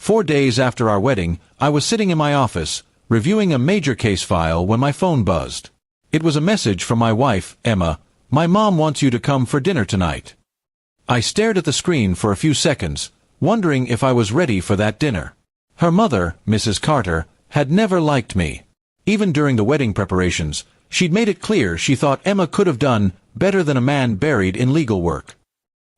4 days after our wedding, I was sitting in my office, reviewing a major case file when my phone buzzed. It was a message from my wife, Emma. "My mom wants you to come for dinner tonight." I stared at the screen for a few seconds, wondering if I was ready for that dinner. Her mother, Mrs. Carter, had never liked me. Even during the wedding preparations, she'd made it clear she thought Emma could have done better than a man buried in legal work.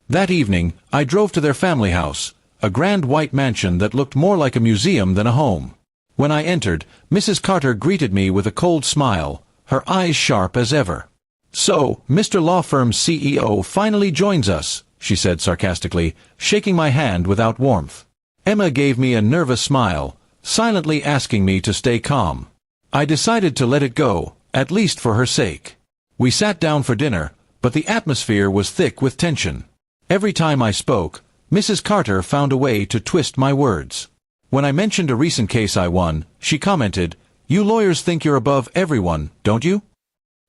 That evening, I drove to their family house, a grand white mansion that looked more like a museum than a home. When I entered, Mrs. Carter greeted me with a cold smile, her eyes sharp as ever. "So, Mr. Law Firm's CEO finally joins us," she said sarcastically, shaking my hand without warmth. Emma gave me a nervous smile, silently asking me to stay calm. I decided to let it go, at least for her sake. We sat down for dinner, but the atmosphere was thick with tension. Every time I spoke, Mrs. Carter found a way to twist my words. When I mentioned a recent case I won, she commented, "You lawyers think you're above everyone, don't you?"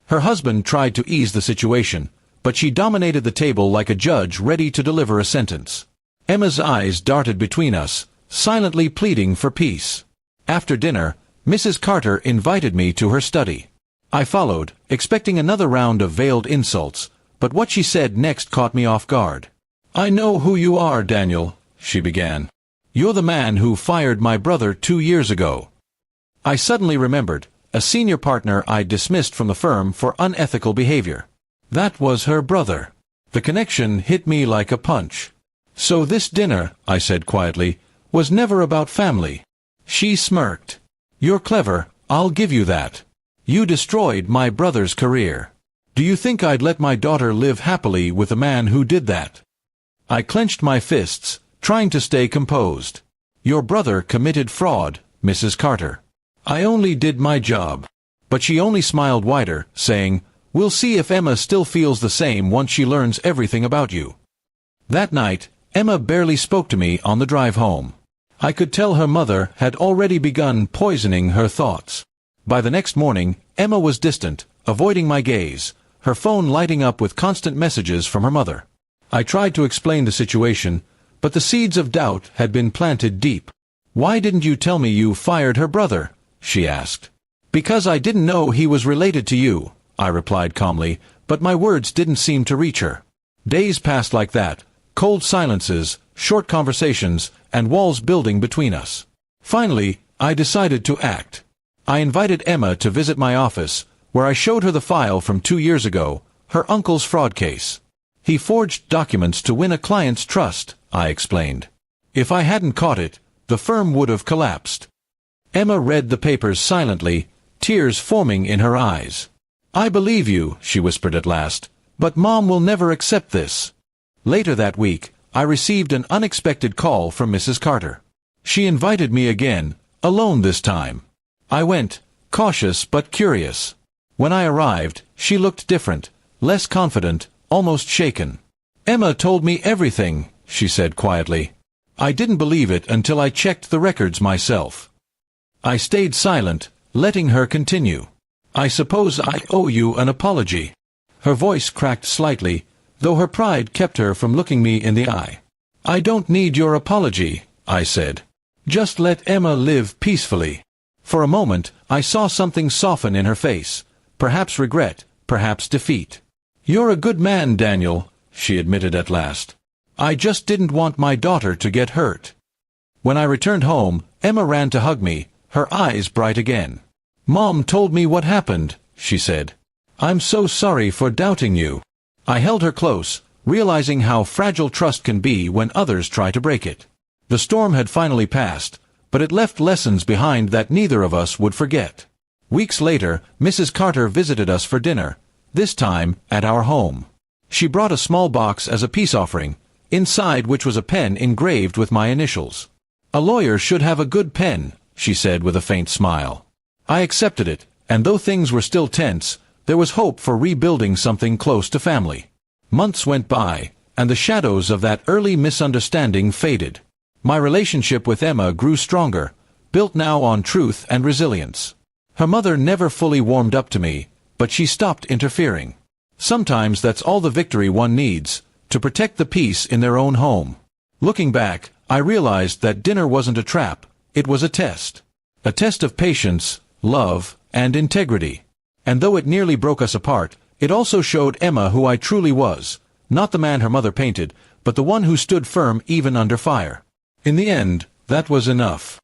Her husband tried to ease the situation, but she dominated the table like a judge ready to deliver a sentence. Emma's eyes darted between us, silently pleading for peace. After dinner, Mrs. Carter invited me to her study. I followed, expecting another round of veiled insults, but what she said next caught me off guard. "I know who you are, Daniel," she began. "You're the man who fired my brother 2 years ago." I suddenly remembered, a senior partner I dismissed from the firm for unethical behavior. That was her brother. The connection hit me like a punch. "So this dinner," I said quietly, "was never about family." She smirked. "You're clever, I'll give you that. You destroyed my brother's career. Do you think I'd let my daughter live happily with a man who did that?" I clenched my fists, trying to stay composed. "Your brother committed fraud, Mrs. Carter. I only did my job." But she only smiled wider, saying, "We'll see if Emma still feels the same once she learns everything about you." That night, Emma barely spoke to me on the drive home. I could tell her mother had already begun poisoning her thoughts. By the next morning, Emma was distant, avoiding my gaze, her phone lighting up with constant messages from her mother. I tried to explain the situation, but the seeds of doubt had been planted deep. "Why didn't you tell me you fired her brother?" she asked. "Because I didn't know he was related to you," I replied calmly, but my words didn't seem to reach her. Days passed like that, cold silences, short conversations, and walls building between us. Finally, I decided to act. I invited Emma to visit my office, where I showed her the file from 2 years ago, her uncle's fraud case. "He forged documents to win a client's trust," I explained. "If I hadn't caught it, the firm would have collapsed." Emma read the papers silently, tears forming in her eyes. "I believe you," she whispered at last, "but Mom will never accept this." Later that week, I received an unexpected call from Mrs. Carter. She invited me again, alone this time. I went, cautious but curious. When I arrived, she looked different, less confident, almost shaken. "Emma told me everything," she said quietly. I didn't believe it until I checked the records myself. I stayed silent, letting her continue. "I suppose I owe you an apology." Her voice cracked slightly, though her pride kept her from looking me in the eye. "I don't need your apology," I said. "Just let Emma live peacefully." For a moment, I saw something soften in her face, perhaps regret, perhaps defeat. "You're a good man, Daniel," she admitted at last. "I just didn't want my daughter to get hurt." When I returned home, Emma ran to hug me, her eyes bright again. "Mom told me what happened," she said. "I'm so sorry for doubting you." I held her close, realizing how fragile trust can be when others try to break it. The storm had finally passed, but it left lessons behind that neither of us would forget. Weeks later, Mrs. Carter visited us for dinner, this time at our home. She brought a small box as a peace offering, inside which was a pen engraved with my initials. "A lawyer should have a good pen," she said with a faint smile. I accepted it, and though things were still tense, there was hope for rebuilding something close to family. Months went by, and the shadows of that early misunderstanding faded. My relationship with Emma grew stronger, built now on truth and resilience. Her mother never fully warmed up to me, but she stopped interfering. Sometimes that's all the victory one needs, to protect the peace in their own home. Looking back, I realized that dinner wasn't a trap, it was a test. A test of patience, love, and integrity. And though it nearly broke us apart, it also showed Emma who I truly was, not the man her mother painted, but the one who stood firm even under fire. In the end, that was enough.